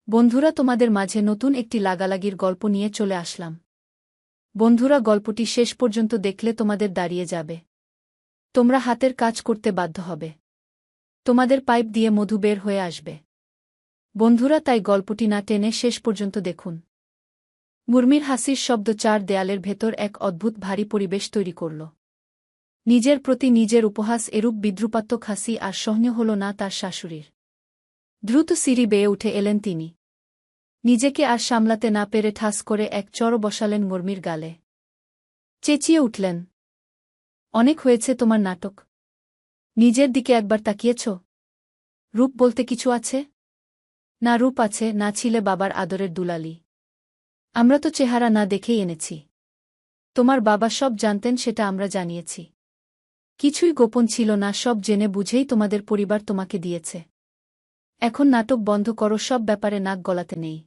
বন্ধুরা, তোমাদের মাঝে নতুন একটি লাগালাগির গল্প নিয়ে চলে আসলাম। বন্ধুরা, গল্পটি শেষ পর্যন্ত দেখলে তোমাদের দাঁড়িয়ে যাবে। তোমরা হাতের কাজ করতে বাধ্য হবে। তোমাদের পাইপ দিয়ে মধু বের হয়ে আসবে। বন্ধুরা, তাই গল্পটি না টেনে শেষ পর্যন্ত দেখুন। মুরমির হাসির শব্দ চার দেয়ালের ভেতর এক অদ্ভুত ভারী পরিবেশ তৈরি করল। নিজের প্রতি নিজের উপহাস এরূপ বিদ্রুপাত্মক হাসি আর সহ্য হল না তার শাশুড়ির। দ্রুত সিঁড়ি বেয়ে উঠে এলেন তিনি। নিজেকে আর সামলাতে না পেরে ঠাস করে এক চড় বসালেন মুরমির গালে। চেঁচিয়ে উঠলেন, অনেক হয়েছে তোমার নাটক। নিজের দিকে একবার তাকিয়েছ? রূপ বলতে কিছু আছে? না রূপ আছে, না ছিলে বাবার আদরের দুলালি। আমরা তো চেহারা না দেখেই এনেছি। তোমার বাবা সব জানতেন, সেটা আমরা জানিয়েছি। কিছুই গোপন ছিল না, সব জেনে বুঝেই তোমাদের পরিবার তোমাকে দিয়েছে। এখন নাটক বন্ধ করো, সব ব্যাপারে নাক গলাতে নেই।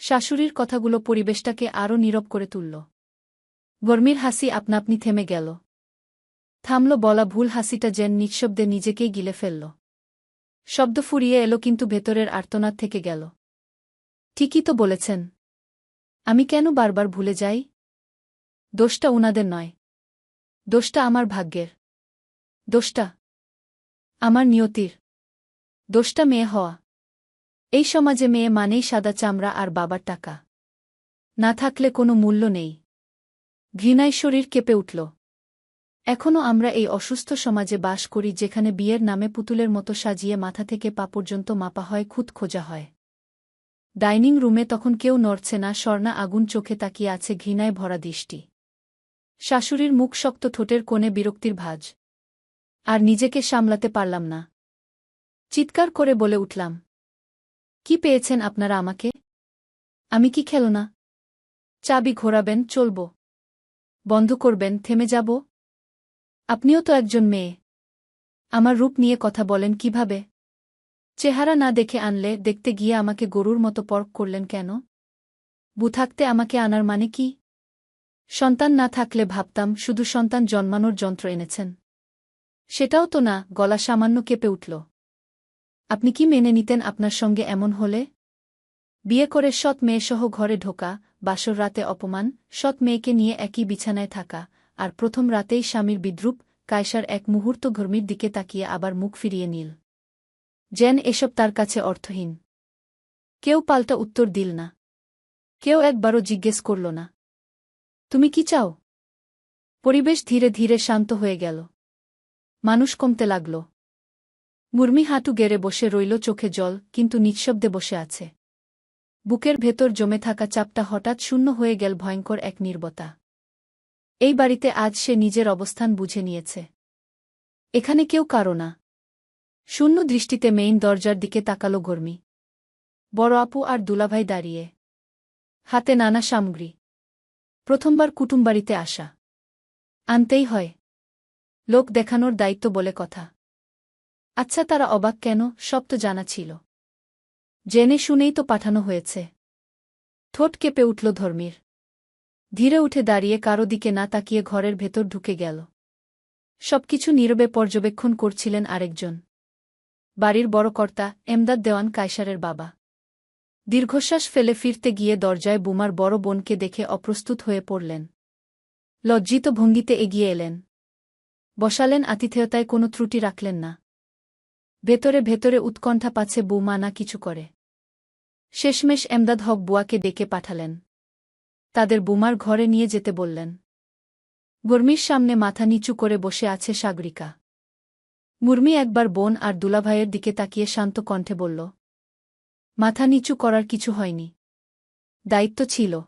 শাশুড়ির কথাগুলো পরিবেশটাকে আরও নীরব করে তুলল। গর্মির হাসি আপনা-আপনি থেমে গেল। থামল বলা ভুল, হাসিটা যেন নিঃশব্দে নিজেকেই গিলে ফেলল। শব্দ ফুরিয়ে এলো, কিন্তু ভেতরের আর্তনাদ থেকে গেল। ঠিকই তো বলেছেন। আমি কেন বারবার ভুলে যাই? দোষটা উনাদের নয়। দোষটা আমার ভাগ্যের। দোষটা আমার নিয়তির। দোষটা মেয়ে হওয়া। এই সমাজে মেয়ে মানেই সাদা চামড়া আর বাবার টাকা। না থাকলে কোনো মূল্য নেই। ঘৃণায় শরীর কেঁপে উঠল। এখনও আমরা এই অসুস্থ সমাজে বাস করি, যেখানে বিয়ের নামে পুতুলের মতো সাজিয়ে মাথা থেকে পা পর্যন্ত মাপা হয়, খুঁত খোঁজা হয়। ডাইনিং রুমে তখন কেউ নড়ছে না, স্বর্ণা আগুন চোখে তাকিয়ে আছে, ঘৃণায় ভরা দৃষ্টি। শাশুড়ির মুখ শক্ত, ঠোঁটের কোণে বিরক্তির ভাঁজ। আর নিজেকে সামলাতে পারলাম না। চিৎকার করে বলে উঠলাম, কি পেয়েছেন আপনারা আমাকে? আমি কি খেলনা? চাবি ঘোরাবেন, চলব? বন্ধ করবেন, থেমে যাব? আপনিও তো একজন মেয়ে। আমার রূপ নিয়ে কথা বলেন কিভাবে? চেহারা না দেখে আনলে, দেখতে গিয়ে আমাকে গরুর মতো পরখ করলেন কেন? বু থাকতে আমাকে আনার মানে কি? সন্তান না থাকলে ভাবতাম শুধু সন্তান জন্মানোর যন্ত্র এনেছেন। সেটাও তো না। গলা সামান্য কেঁপে উঠল। আপনি কি মেনে নিতেন আপনার সঙ্গে এমন হলে? বিয়ে করে সৎ মেয়েসহ ঘরে ঢোকা, বাসর রাতে অপমান, সৎ মেয়েকে নিয়ে একই বিছানায় থাকা, আর প্রথম রাতেই স্বামীর বিদ্রূপ। কায়সার এক মুহূর্ত ঘর্মির দিকে তাকিয়ে আবার মুখ ফিরিয়ে নিল, যেন এসব তার কাছে অর্থহীন। কেউ পাল্টা উত্তর দিল না। কেউ একবারও জিজ্ঞেস করল না, তুমি কি চাও? পরিবেশ ধীরে ধীরে শান্ত হয়ে গেল। মানুষ কমতে লাগল। মুরমি হাঁটু গেড়ে বসে রইল, চোখে জল, কিন্তু নিঃশব্দে বসে আছে। বুকের ভেতর জমে থাকা চাপটা হঠাৎ শূন্য হয়ে গেল, ভয়ঙ্কর এক নীরবতা। এই বাড়িতে আজ সে নিজের অবস্থান বুঝে নিয়েছে। এখানে কেউ কারো না। শূন্য দৃষ্টিতে মেইন দরজার দিকে তাকালো গর্মি। বড় আপু আর দুলাভাই দাঁড়িয়ে, হাতে নানা সামগ্রী। প্রথমবার কুটুমবাড়িতে আসা। আনতেই হয়। লোক দেখানোর দায়িত্ব বলে কথা। আচ্ছা, তারা অবাক কেন? সব তো জানা ছিল। জেনে শুনেই তো পাঠানো হয়েছে। ঠোঁট কেঁপে উঠল ধর্মীর। ধীরে উঠে দাঁড়িয়ে কারো দিকে না তাকিয়ে ঘরের ভেতর ঢুকে গেল। সবকিছু নীরবে পর্যবেক্ষণ করছিলেন আরেকজন। বাড়ির বড় কর্তা, এমদাদ দেওয়ান, কায়সারের বাবা। দীর্ঘশ্বাস ফেলে ফিরতে গিয়ে দরজায় বুমার বড় বোনকে দেখে অপ্রস্তুত হয়ে পড়লেন। লজ্জিত ভঙ্গিতে এগিয়ে এলেন। বসালেন, আতিথেয়তায় কোনো ত্রুটি রাখলেন না। ভেতরে ভেতরে উৎকণ্ঠা, পাছে বৌমা না কিছু করে। শেষমেশ এমদাদ হক বুয়াকে ডেকে পাঠালেন। তাদের বুমার ঘরে নিয়ে যেতে বললেন। গর্মির সামনে মাথা নিচু করে বসে আছে সাগরিকা। মুরমি একবার বোন আর দুলাভাইয়ের দিকে তাকিয়ে শান্ত কণ্ঠে বলল, মাথা নিচু করার কিছু হয়নি। দায়িত্ব ছিল,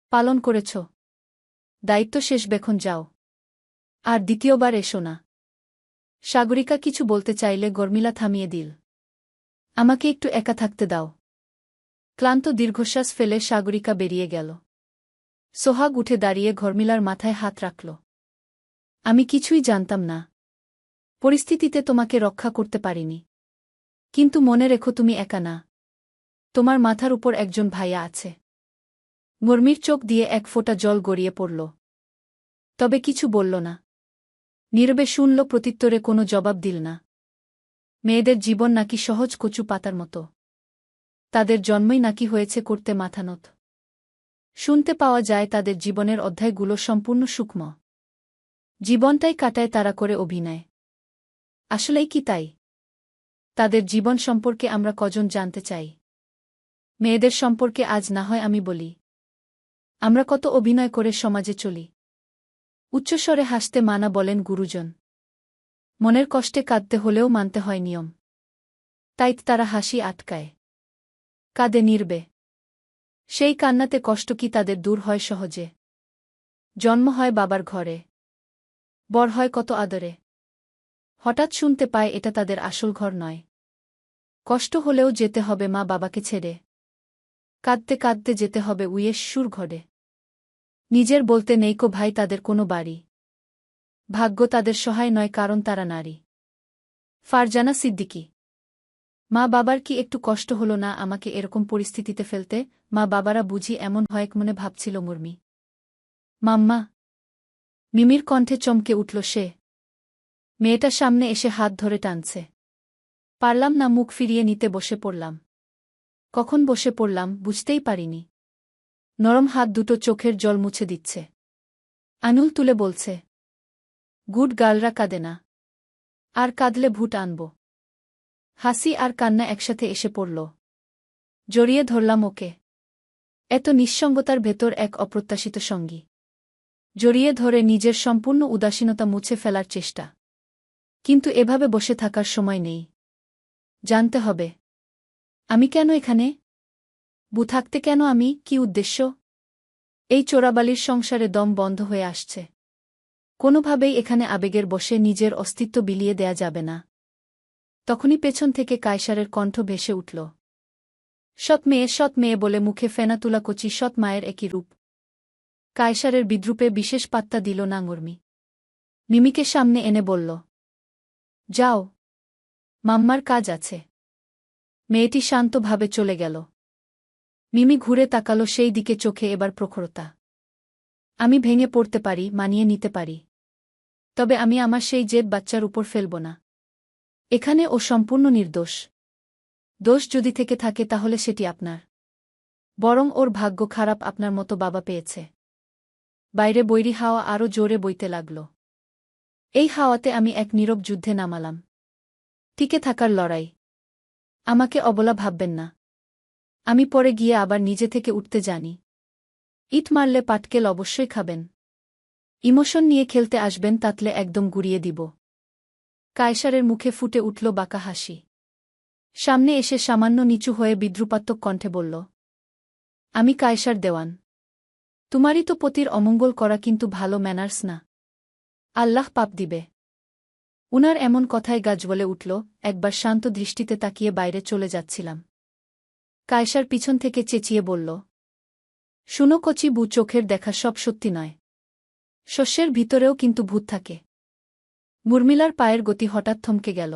পালন করেছ। দায়িত্ব শেষ, বেখন যাও। আর দ্বিতীয়বার এসো না। সাগরিকা কিছু বলতে চাইলে গর্মিলা থামিয়ে দিল। আমাকে একটু একা থাকতে দাও। ক্লান্ত দীর্ঘশ্বাস ফেলে সাগরিকা বেরিয়ে গেল। সোহাগ উঠে দাঁড়িয়ে ঘর্মিলার মাথায় হাত রাখল। আমি কিছুই জানতাম না। পরিস্থিতিতে তোমাকে রক্ষা করতে পারিনি। কিন্তু মনে রেখো, তুমি একা না। তোমার মাথার উপর একজন ভাইয়া আছে। মুরমির চোখ দিয়ে এক ফোঁটা জল গড়িয়ে পড়ল। তবে কিছু বলল না। নীরবে শুনল, প্রত্যুত্তরে কোনো জবাব দিল না। মেয়েদের জীবন নাকি সহজ কচু পাতার মতো। তাদের জন্মই নাকি হয়েছে করতে মাথানত। শুনতে পাওয়া যায় তাদের জীবনের অধ্যায়গুলো সম্পূর্ণ সূক্ষ্ম। জীবনটাই কাটায় তারা করে অভিনয়। আসলেই কি তাই? তাদের জীবন সম্পর্কে আমরা কজন জানতে চাই? মেয়েদের সম্পর্কে আজ না হয় আমি বলি। আমরা কত অভিনয় করে সমাজে চলি। উচ্চস্বরে হাসতে মানা বলেন গুরুজন। মনের কষ্টে কাঁদতে হলেও মানতে হয় নিয়ম। তাই তারা হাসি আটকায়, কাঁদে নীরবে। সেই কান্নাতে কষ্ট কি তাদের দূর হয় সহজে? জন্ম হয় বাবার ঘরে, বড় হয় কত আদরে। হঠাৎ শুনতে পায় এটা তাদের আসল ঘর নয়। কষ্ট হলেও যেতে হবে মা বাবাকে ছেড়ে। কাঁদতে কাঁদতে যেতে হবে উইয়ের সুর ঘরে। নিজের বলতে নেইকো ভাই তাদের কোনো বাড়ি। ভাগ্য তাদের সহায় নয় কারণ তারা নারী। ফারজানা সিদ্দিকী। মা বাবার কি একটু কষ্ট হলো না আমাকে এরকম পরিস্থিতিতে ফেলতে? মা বাবারা বুঝি এমন হয় মনে ভাবছিল মুরমি। মাম্মা। মিমির কণ্ঠে চমকে উঠল সে। মেয়েটা সামনে এসে হাত ধরে টানছে। পারলাম না, মুখ ফিরিয়ে নিতে বসে পড়লাম। কখন বসে পড়লাম বুঝতেই পারিনি। নরম হাত দুটো চোখের জল মুছে দিচ্ছে। আঙুল তুলে বলছে, গুড গার্লরা কাঁদে না। আর কাঁদলে ভূত আনব। হাসি আর কান্না একসাথে এসে পড়ল। জড়িয়ে ধরলাম ওকে। এত নিঃসঙ্গতার ভেতর এক অপ্রত্যাশিত সঙ্গী। জড়িয়ে ধরে নিজের সম্পূর্ণ উদাসীনতা মুছে ফেলার চেষ্টা। কিন্তু এভাবে বসে থাকার সময় নেই। জানতে হবে আমি কেন এখানে? থাকতে কেন আমি? কি উদ্দেশ্য? এই চোরাবালির সংসারে দম বন্ধ হয়ে আসছে। কোনোভাবেই এখানে আবেগের বশে নিজের অস্তিত্ব বিলিয়ে দেয়া যাবে না। তখনই পেছন থেকে কায়সারের কণ্ঠ ভেসে উঠল। সৎ মেয়ে বলে মুখে ফেনা তুলা কচি সৎ মায়ের একই রূপ। কায়সারের বিদ্রূপে বিশেষ পাত্তা দিল না মুরমি। মিমিকে সামনে এনে বলল, যাও, মাম্মার কাজ আছে। মেয়েটি শান্তভাবে চলে গেল। মিমি ঘুরে তাকালো সেই দিকে, চোখে এবার প্রখরতা। আমি ভেঙে পড়তে পারি, মানিয়ে নিতে পারি। তবে আমি আমার সেই জেদ বাচ্চার উপর ফেলব না। এখানে ও সম্পূর্ণ নির্দোষ। দোষ যদি থেকে থাকে তাহলে সেটি আপনার। বরং ওর ভাগ্য খারাপ আপনার মতো বাবা পেয়েছে। বাইরে বৈরী হাওয়া আরও জোরে বইতে লাগল। এই হাওয়াতে আমি এক নীরব যুদ্ধে নামালাম। টিকে থাকার লড়াই। আমাকে অবলা ভাববেন না। আমি পরে গিয়ে আবার নিজে থেকে উঠতে জানি। ইট মারলে পাটকেল অবশ্যই খাবেন। ইমোশন নিয়ে খেলতে আসবেন তাতলে একদম গুড়িয়ে দিব। কায়সারের মুখে ফুটে উঠল বাঁকা হাসি। সামনে এসে সামান্য নিচু হয়ে বিদ্রুপাত্মক কণ্ঠে বলল, আমি কায়সার দেওয়ান। তোমারই তো পতির অমঙ্গল করা কিন্তু ভালো ম্যানার্স না। আল্লাহ পাপ দিবে। উনার এমন কথায় গা জ্বলে উঠল। একবার শান্ত দৃষ্টিতে তাকিয়ে বাইরে চলে যাচ্ছিলাম। কায়সার পিছন থেকে চেঁচিয়ে বলল, শুনো কচি বু, চোখের দেখা সব সত্যি নয়। শস্যের ভিতরেও কিন্তু ভূত থাকে। মুরমিলার পায়ের গতি হঠাৎ থমকে গেল।